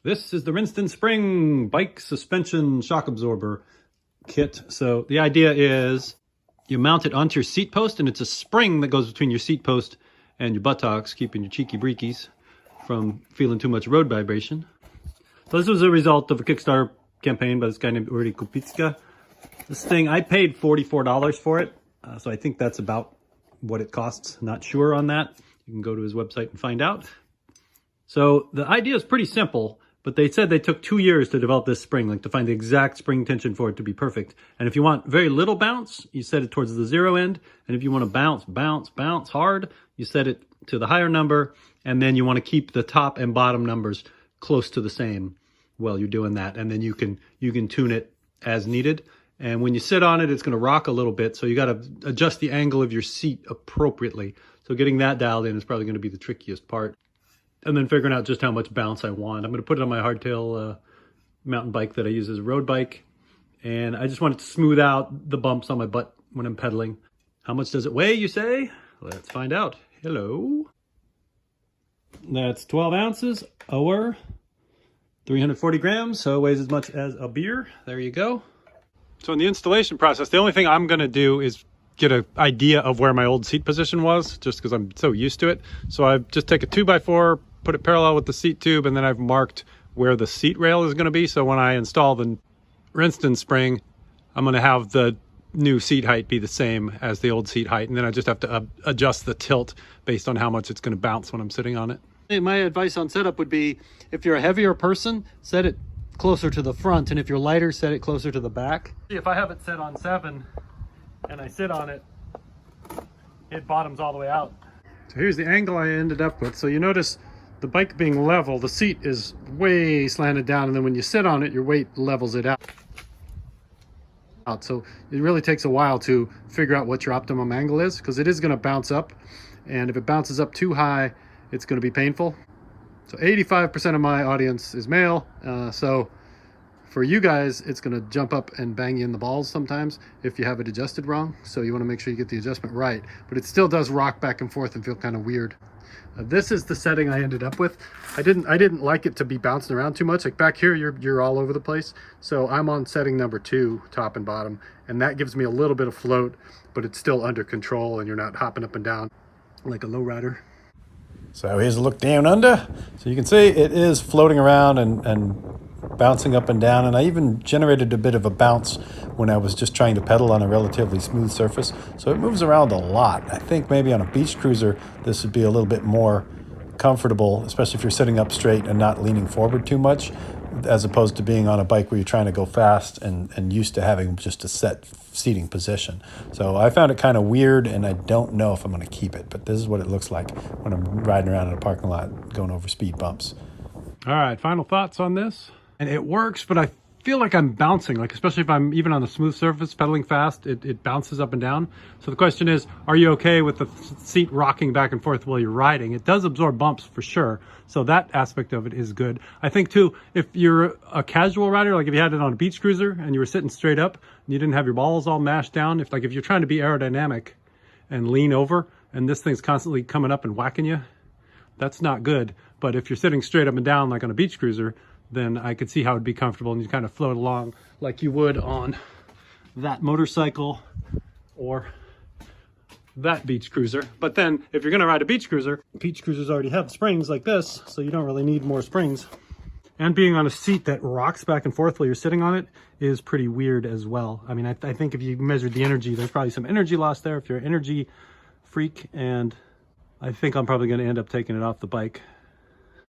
This is the Rinsten Spring bike suspension shock absorber kit. So the idea is you mount it onto your seat post, and it's a spring that goes between your seat post and your buttocks, keeping your cheeky breekies from feeling too much road vibration. So this was a result of a Kickstarter campaign by this guy named Uri Kupitska. This thing, I paid $44 for it. So I think that's about what it costs. Not sure on that. You can go to his website and find out. So the idea is pretty simple, but they said they took 2 years to develop this spring, like to find the exact spring tension for it to be perfect. And if you want very little bounce, you set it towards the zero end. And if you want to bounce hard, you set it to the higher number. And then you want to keep the top and bottom numbers close to the same while you're doing that. And then you can tune it as needed. And when you sit on it, it's going to rock a little bit. So you got to adjust the angle of your seat appropriately. So getting that dialed in is probably going to be the trickiest part. And then figuring out just how much bounce I want. I'm going to put it on my hardtail mountain bike that I use as a road bike. And I just want it to smooth out the bumps on my butt when I'm pedaling. How much does it weigh, you say? Let's find out. Hello. That's 12 ounces or 340 grams. So it weighs as much as a beer. There you go. So in the installation process, the only thing I'm going to do is get an idea of where my old seat position was, just because I'm so used to it. So I just take a 2x4, put it parallel with the seat tube, and then I've marked where the seat rail is going to be. So when I install the Rinsten Spring, I'm going to have the new seat height be the same as the old seat height. And then I just have to adjust the tilt based on how much it's going to bounce when I'm sitting on it. My advice on setup would be, if you're a heavier person, set it closer to the front, and if you're lighter, set it closer to the back. If I have it set on 7 and I sit on it, it bottoms all the way out. So here's the angle I ended up with. So you notice the bike being level, the seat is way slanted down, and then when you sit on it, your weight levels it out. So it really takes a while to figure out what your optimum angle is, because it is going to bounce up, and if it bounces up too high, it's going to be painful. So 85% of my audience is male, so for you guys, it's going to jump up and bang you in the balls sometimes if you have it adjusted wrong. So you want to make sure you get the adjustment right, but it still does rock back and forth and feel kind of weird. This is the setting I ended up with. I didn't like it to be bouncing around too much. Like back here, you're all over the place. So I'm on setting number 2, top and bottom, and that gives me a little bit of float, but it's still under control and you're not hopping up and down like a lowrider. So here's a look down under. So you can see it is floating around and bouncing up and down. And I even generated a bit of a bounce when I was just trying to pedal on a relatively smooth surface. So it moves around a lot. I think maybe on a beach cruiser, this would be a little bit more comfortable, especially if you're sitting up straight and not leaning forward too much, as opposed to being on a bike where you're trying to go fast and used to having just a set seating position. So I found it kind of weird, and I don't know if I'm going to keep it, but this is what it looks like when I'm riding around in a parking lot going over speed bumps. All right, final thoughts on this. And it works, but I feel like I'm bouncing, like especially if I'm even on a smooth surface pedaling fast, it bounces up and down. So the question is, are you okay with the seat rocking back and forth while you're riding? It does absorb bumps for sure, so that aspect of it is good. I think too, if you're a casual rider, like if you had it on a beach cruiser and you were sitting straight up and you didn't have your balls all mashed down, if you're trying to be aerodynamic and lean over and this thing's constantly coming up and whacking you, that's not good. But if you're sitting straight up and down like on a beach cruiser, then I could see how it'd be comfortable, and you kind of float along like you would on that motorcycle or that beach cruiser. But then if you're going to ride a beach cruisers already have springs like this, so you don't really need more springs. And being on a seat that rocks back and forth while you're sitting on it is pretty weird as well. I mean, I think if you measured the energy, there's probably some energy loss there if you're an energy freak, and I think I'm probably going to end up taking it off the bike